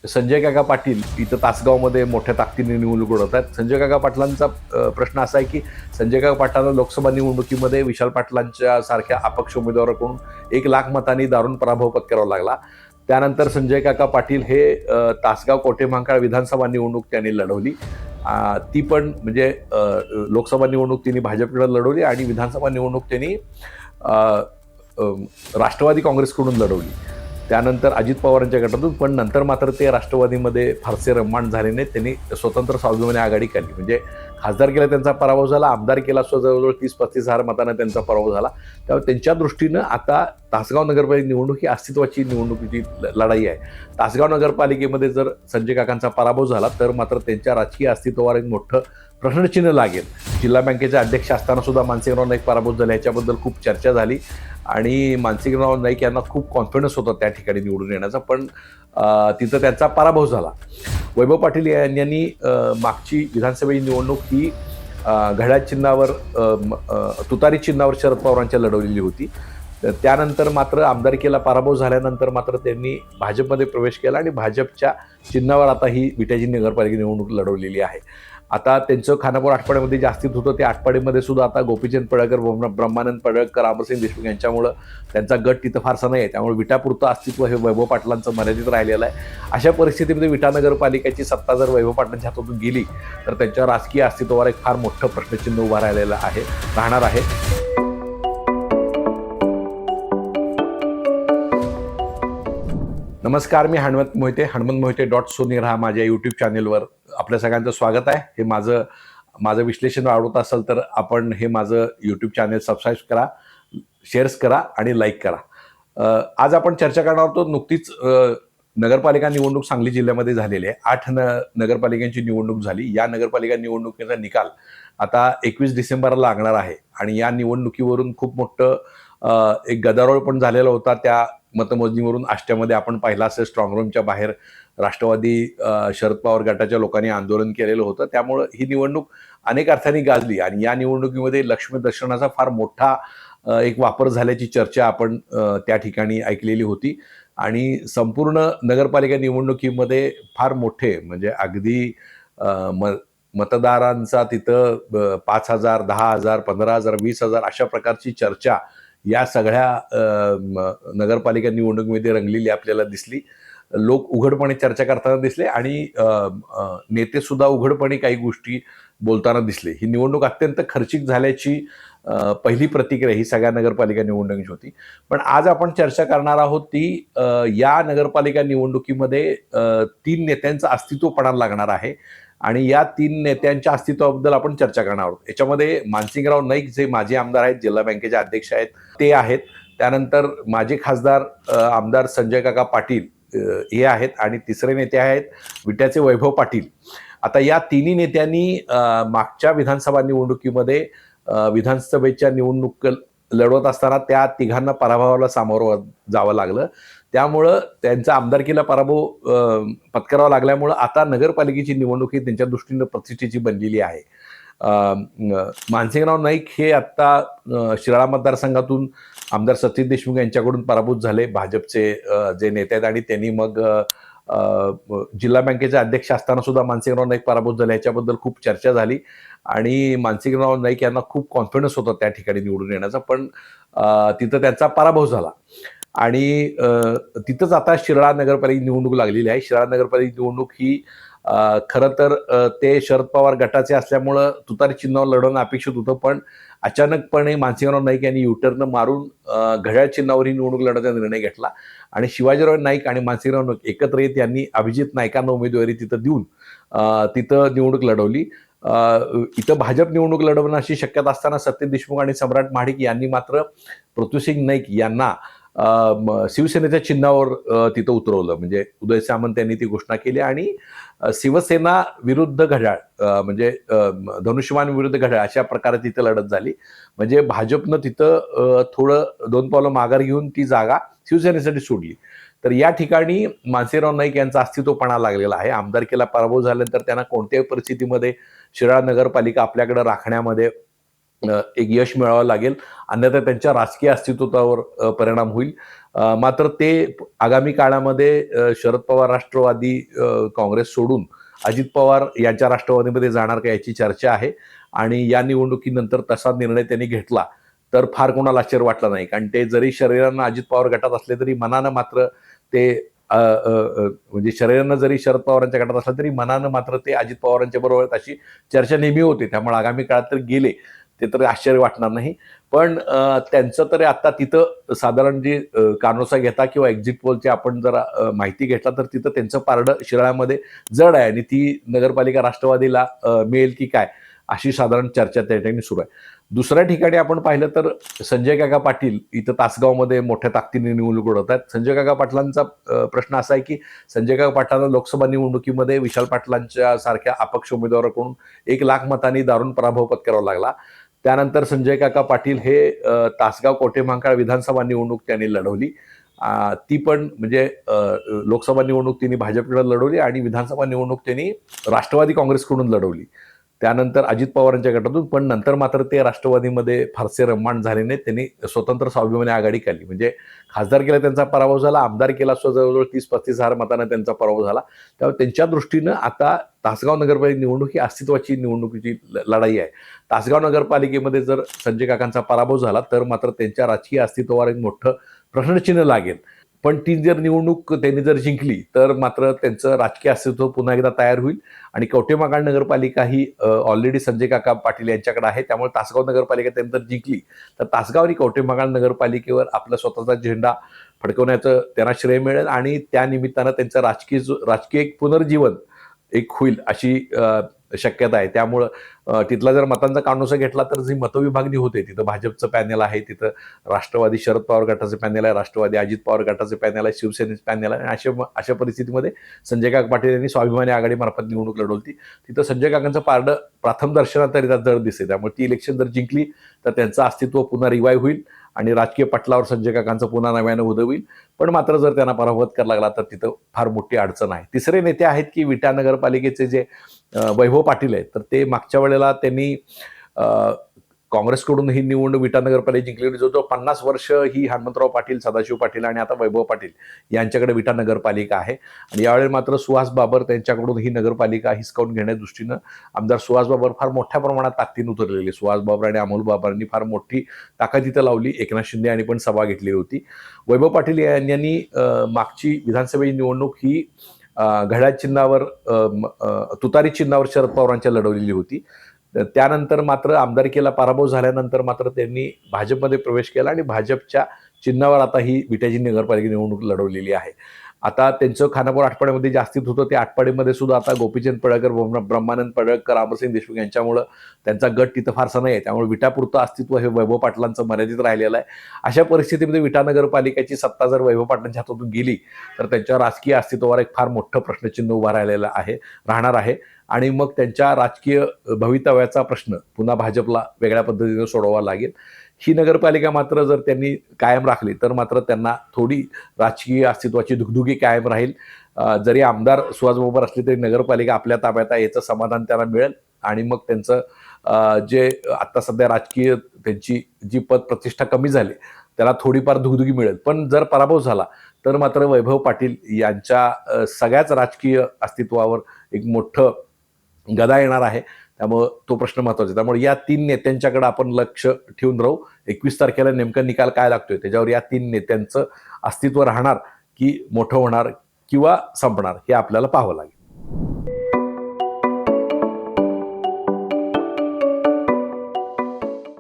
संजय काका पाटील इथं तासगावमध्ये मोठ्या ताकदीने निवडणूक लढवत आहेत. संजय काका पाटलांचा प्रश्न असा आहे की संजय काका पाटलांना लोकसभा निवडणुकीमध्ये विशाल पाटलांच्या सारख्या अपक्ष उमेदवाराकडून 1,00,000 मतांनी दारुण पराभव पत्करावा लागला. त्यानंतर संजय काका पाटील हे तासगाव कोटेमहांकाळ विधानसभा निवडणूक त्यांनी लढवली. ती पण म्हणजे लोकसभा निवडणूक त्यांनी भाजपकडे लढवली आणि विधानसभा निवडणूक त्यांनी राष्ट्रवादी काँग्रेसकडून लढवली. त्यानंतर अजित पवारांच्या गटातून, पण नंतर मात्र ते राष्ट्रवादीमध्ये फारसे रममाण झाले नाहीत. त्यांनी स्वतंत्र स्वाभिमानी आघाडी काढली. म्हणजे खासदारकीला त्यांचा पराभव झाला, आमदारकीला जवळजवळ 30-35 हजार मतांना त्यांचा पराभव झाला. त्यामुळे त्यांच्या दृष्टीनं आता तासगाव नगरपालिका निवडणूक ही अस्तित्वाची निवडणुकीची लढाई आहे. तासगाव नगरपालिकेमध्ये जर संजय काकांचा पराभव झाला तर मात्र त्यांच्या राजकीय अस्तित्वावर एक मोठं प्रश्नचिन्ह लागेल. जिल्हा बँकेचे अध्यक्ष असताना सुद्धा मानसिंगराव नाईक पराभूत झाले, याच्याबद्दल खूप चर्चा झाली आणि मानसिंगराव नाईक यांना खूप कॉन्फिडन्स होता त्या ठिकाणी निवडून येण्याचा, पण तिथं त्यांचा पराभव झाला. वैभव पाटील यांनी मागची विधानसभेची निवडणूक ही घड्याळ चिन्हावर तुतारी चिन्हावर शरद पवारांच्या लढवलेली होती. त्यानंतर मात्र आमदारकीला पराभव झाल्यानंतर मात्र त्यांनी भाजपमध्ये प्रवेश केला आणि भाजपच्या चिन्हावर आता ही विट्याची नगरपालिका निवडणूक लढवलेली आहे. आता त्यांचं खानापूर आठपाड्यामध्ये जास्तीत होतं, ते आठपाडीमध्ये सुद्धा आता गोपीचंद पडळकर, ब्रह्मानंद पडळकर, अमरसिंग देशमुख यांच्यामुळं त्यांचा गट तिथं फारसा नाही आहे. त्यामुळे विटापुरतं अस्तित्व हे वैभव पाटलांचं मर्यादित राहिलेलं आहे. अशा परिस्थितीमध्ये विटा नगरपालिकेची सत्ता जर वैभव पाटलांच्या हातातून गेली तर त्यांच्या राजकीय अस्तित्वावर एक फार मोठं प्रश्नचिन्ह उभा राहणार आहे. नमस्कार, मी हनुमंत मोहिते .सोनीर हा माझ्या यूट्यूब चॅनेलवर आपल्या सगळ्यांचं स्वागत आहे. हे माझं विश्लेषण आवडत असेल तर आपण हे माझं यूट्यूब चॅनेल सबस्क्राईब करा, शेअर्स करा आणि लाईक करा. आज आपण चर्चा करणार आहोत. नुकतीच नगरपालिका निवडणूक सांगली जिल्ह्यामध्ये झालेली आहे. 8 नगरपालिकांची निवडणूक झाली. या नगरपालिका निवडणुकीचा निकाल आता 21 डिसेंबरला लागणार आहे आणि या निवडणुकीवरून खूप मोठं एक गदारोळ पण झालेला होता. त्या मतमोजणीवरून आष्ट्यामध्ये आपण पाहिलं असेल, स्ट्रॉंग रूमच्या बाहेर राष्ट्रवादी शरद पवार गटाच्या लोकांनी आंदोलन केलेलं होतं. त्यामुळं ही निवडणूक अनेक अर्थांनी गाजली आणि या निवडणुकीमध्ये लक्ष्मी दर्शनाचा फार मोठा एक वापर झाल्याची चर्चा आपण त्या ठिकाणी ऐकलेली होती आणि संपूर्ण नगरपालिका निवडणुकीमध्ये फार मोठे म्हणजे अगदी मतदारांचा तिथं 5,000, 10,000, 15,000, 20,000 अशा प्रकारची चर्चा या सगळ्या नगरपालिका निवडणुकीमध्ये रंगलेली आपल्याला दिसली. लोक उघडपणे चर्चा करताना दिसले आणि नेते सुद्धा उघडपणे काही गोष्टी बोलताना दिसले. ही निवडणूक अत्यंत खर्चिक झाल्याची पहिली प्रतिक्रिया ही सगळ्या नगरपालिका निवडणुकीची होती. पण आज आपण चर्चा करणार आहोत ती या नगरपालिका निवडणुकीमध्ये 3 नेत्यांचं अस्तित्व पणाला लागणार आहे आणि या 3 नेत्यांच्या अस्तित्वाबद्दल आपण चर्चा करणार आहोत. याच्यामध्ये मानसिंगराव नाईक जे माजी आमदार आहेत, जिल्हा बँकेचे अध्यक्ष आहेत, ते आहेत. त्यानंतर माजी खासदार आमदार संजय काका पाटील हे आहेत आणि तिसरे नेते आहेत विट्याचे वैभव पाटील. आता या तिन्ही नेत्यांनी मागच्या विधानसभा निवडणुकीमध्ये विधानसभेच्या निवडणूक लढवत असताना त्या तिघांना पराभवाला सामोरं जावं लागलं. त्यामुळं त्यांचा आमदारकीला पराभव पत्करावा लागल्यामुळं आता नगरपालिकेची निवडणूक ही त्यांच्या दृष्टीनं प्रतिष्ठेची बनलेली आहे. मानसिंगराव नाईक हे आत्ता शिराळा मतदारसंघातून आमदार सतीश देशमुख यांच्याकडून पराभूत झाले, भाजपचे जे नेते आहेत, आणि त्यांनी मग जिल्हा बँकेचे अध्यक्ष असताना सुद्धा मानसिंगराव नाईक पराभूत झाले. याच्याबद्दल खूप चर्चा झाली आणि मानसिंगराव नाईक यांना खूप कॉन्फिडन्स होता त्या ठिकाणी निवडून येण्याचा, पण तिथं त्यांचा पराभव झाला आणि तिथंच आता शिराळा नगरपालिका निवडणूक लागलेली आहे. शिराळा नगरपालिका निवडणूक ही खरं तर ते शरद पवार गटाचे असल्यामुळं तुतारी चिन्हावर लढवणं अपेक्षित होतं, पण अचानकपणे मानसिंगराव नाईक यांनी युटर्न मारून घड्याळ चिन्हावर ही निवडणूक लढवण्याचा निर्णय घेतला आणि शिवाजीराव नाईक आणि मानसिंगराव नाईक एकत्र येत यांनी अभिजित नाईकांना उमेदवारी तिथं देऊन तिथं निवडणूक लढवली. इथं भाजप निवडणूक लढवणं अशी शक्यता असताना सत्यजित देशमुख आणि सम्राट महाडिक यांनी मात्र पृथ्वीसिंग नाईक यांना शिवसेनेच्या चिन्हावर तिथं उतरवलं. म्हणजे उदय सामंत यांनी ती घोषणा केली आणि शिवसेना विरुद्ध घड्याळ म्हणजे धनुष्यबाण विरुद्ध घड्याळ अशा प्रकारे तिथं लढत झाली. म्हणजे भाजपनं तिथं थोडं 2 पावलं माघार घेऊन ती जागा शिवसेनेसाठी सोडली. तर या ठिकाणी मानसिंगराव नाईक यांचा अस्तित्वपणा लागलेला आहे. आमदारकीला पराभव झाल्यानंतर त्यांना कोणत्याही परिस्थितीमध्ये शिराळा नगरपालिका आपल्याकडे राखण्यामध्ये एक यश मिळवावं लागेल, अन्यथा त्यांच्या राजकीय अस्तित्वावर परिणाम होईल. मात्र ते आगामी काळामध्ये शरद पवार राष्ट्रवादी काँग्रेस सोडून अजित पवार यांच्या राष्ट्रवादीमध्ये जाणार का याची चर्चा आहे आणि या निवडणुकीनंतर तसा निर्णय त्यांनी घेतला तर फार कोणाला आश्चर्य वाटलं नाही. कारण ते जरी शरीरानं अजित पवार गटात असले तरी मनानं मात्र ते म्हणजे शरीरानं जरी शरद पवारांच्या गटात असलं तरी मनानं मात्र ते अजित पवारांच्या बरोबर आहेत अशी चर्चा नेहमी होते. त्यामुळे आगामी काळात तर गेले ते तर आश्चर्य वाटणार नाही. पण त्यांचं तरी आता तिथं साधारण जी कानोसा घेता किंवा एक्झिट पोलची आपण जरा माहिती घेतला तर तिथं त्यांचं पारडं शिराळ्यामध्ये जड आहे आणि ती नगरपालिका राष्ट्रवादीला मिळेल की काय अशी साधारण चर्चा त्या ठिकाणी सुरू आहे. दुसऱ्या ठिकाणी आपण पाहिलं तर संजय काका पाटील इथं तासगावमध्ये मोठ्या ताकदीने निवडणूक लढवत आहेत. संजय काका पाटलांचा प्रश्न असा आहे की संजय काका पाटलांना लोकसभा निवडणुकीमध्ये विशाल पाटलांच्या सारख्या अपक्ष उमेदवाराकडून 1,00,000 मतांनी दारुण पराभव पत्करावा लागला. त्यानंतर संजय काका पाटील हे तासगाव कवठेमहांकाळ विधानसभा निवडणूक त्यांनी लढवली. ती पण म्हणजे लोकसभा निवडणूक त्यांनी भाजपकडे लढवली आणि विधानसभा निवडणूक त्यांनी राष्ट्रवादी काँग्रेसकडून लढवली. त्यानंतर अजित पवारांच्या गटातून, पण नंतर मात्र ते राष्ट्रवादीमध्ये फारसे रममाण झाले नाही. त्यांनी स्वतंत्र स्वाभिमानी आघाडी काढली. म्हणजे खासदारकीला त्यांचा पराभव झाला, आमदारकीला जवळजवळ 30-35 हजार मतांना त्यांचा पराभव झाला. त्यामुळे त्यांच्या दृष्टीनं आता तासगाव नगरपालिका निवडणूक ही अस्तित्वाची निवडणुकीची लढाई आहे. तासगाव नगरपालिकेमध्ये जर संजय काकांचा पराभव झाला तर मात्र त्यांच्या राजकीय अस्तित्वावर एक मोठं प्रश्नचिन्ह लागेल. पण ती जर निवडणूक त्यांनी जर जिंकली तर मात्र त्यांचं राजकीय अस्तित्व पुन्हा एकदा तयार होईल आणि कवठेमहांकाळ नगरपालिका ही ऑलरेडी संजय काका पाटील यांच्याकडे आहे. त्यामुळे तासगाव नगरपालिका त्यांनी जर जिंकली तर तासगाव आणि कवठेमहांकाळ नगरपालिकेवर आपला स्वतःचा झेंडा फडकवण्याचं त्यांना श्रेय मिळेल आणि त्या निमित्तानं त्यांचं राजकीय एक पुनर्जीवन एक होईल अशी शक्यता आहे. त्यामुळं तिथला जर मतांचा कानोसा घेतला तर जी मतविभागणी होते तिथं भाजपचं पॅनेल आहे, तिथं राष्ट्रवादी शरद पवार गटाचं पॅनेल आहे, राष्ट्रवादी अजित पवार गटाचं पॅनेल आहे, शिवसेनेचं पॅनेल आहे आणि अशा परिस्थितीमध्ये संजय काका पाटील यांनी स्वाभिमानी आघाडीमार्फत निवडणूक लढवली. तिथं संजय काकांचं पारडं प्रथम दर्शनात तरी जड दिसते. त्यामुळे ती इलेक्शन जर जिंकली तर त्यांचं अस्तित्व पुन्हा रिवाईव्ह होईल आणि राजकीय पटलावर संजय काकांचं पुन्हा नव्यानं उदय होईल. पण मात्र जर त्यांना पराभूत करायला लागला तर तिथं फार मोठी अडचण आहे. तिसरे नेते आहेत की विटा नगरपालिकेचे जे वैभव पाटील आहेत, तर ते मागच्या वेळेला त्यांनी काँग्रेसकडून ही निवडणूक विटा नगरपालिका जिंकली. जवळजवळ 50 वर्ष ही हनुमंतराव पाटील, सदाशिव पाटील आणि आता वैभव पाटील यांच्याकडे विटा नगरपालिका आहे आणि यावेळी मात्र सुहास बाबर त्यांच्याकडून ही नगरपालिका हिसकावून घेण्याच्या दृष्टीनं आमदार सुहास बाबर फार मोठ्या प्रमाणात ताकदीने उतरलेले. सुहास बाबर आणि अमोल बाबरांनी फार मोठी ताकद इथं लावली. एकनाथ शिंदे यांनी पण सभा घेतली होती. वैभव पाटील यांनी मागची विधानसभेची निवडणूक ही घड्याळ चिन्हावर तुतारी चिन्हावर शरद पवारांच्या लढवलेली होती. त्यानंतर मात्र आमदारकीला पराभव झाल्यानंतर मात्र त्यांनी भाजपमध्ये प्रवेश केला आणि भाजपच्या चिन्हावर आता ही विट्याची नगरपालिका निवडणूक लढवलेली आहे. आता त्यांचं खानापूर आटपाडीमध्ये जास्तीत होतं, ते आटपाडीमध्ये सुद्धा आता गोपीचंद पडळकर, ब्रह्मानंद पडळकर, अमरसिंग देशमुख यांच्यामुळं त्यांचा गट तिथं फारसा नाही आहे. त्यामुळे विटापुरतं अस्तित्व हे वैभव पाटलांचं मर्यादित राहिलेलं आहे. अशा परिस्थितीमध्ये विटा नगरपालिकेची सत्ता जर वैभव पाटलांच्या हातातून गेली तर त्यांच्या राजकीय अस्तित्वावर एक फार मोठं प्रश्नचिन्ह उभा राहणार आहे आणि मग त्यांच्या राजकीय भवितव्याचा प्रश्न पुन्हा भाजपला वेगळ्या पद्धतीने सोडवावा लागेल. ही नगरपालिका मात्र जर त्यांनी कायम राखली तर मात्र त्यांना थोडी राजकीय अस्तित्वाची दुगदुगी कायम राहील. जरी आमदार सुहास बाबर असले तरी नगरपालिका आपल्या ताब्यात आहे याचं समाधान त्यांना मिळेल आणि मग त्यांचं जे आत्ता सध्या राजकीय त्यांची जी पद प्रतिष्ठा कमी झाली त्याला थोडीफार दुगदुगी मिळेल. पण जर पराभव झाला तर मात्र वैभव पाटील यांच्या सगळ्याच राजकीय अस्तित्वावर एक मोठं गदा येणार आहे. त्यामुळं तो प्रश्न महत्त्वाचा आहे. त्यामुळे या 3 नेत्यांच्याकडे आपण लक्ष ठेवून राहू. 21 तारखेला नेमका निकाल काय लागतोय त्याच्यावर या 3 नेत्यांचं अस्तित्व राहणार की मोठं होणार किंवा संपणार हे आपल्याला पाहावं लागेल.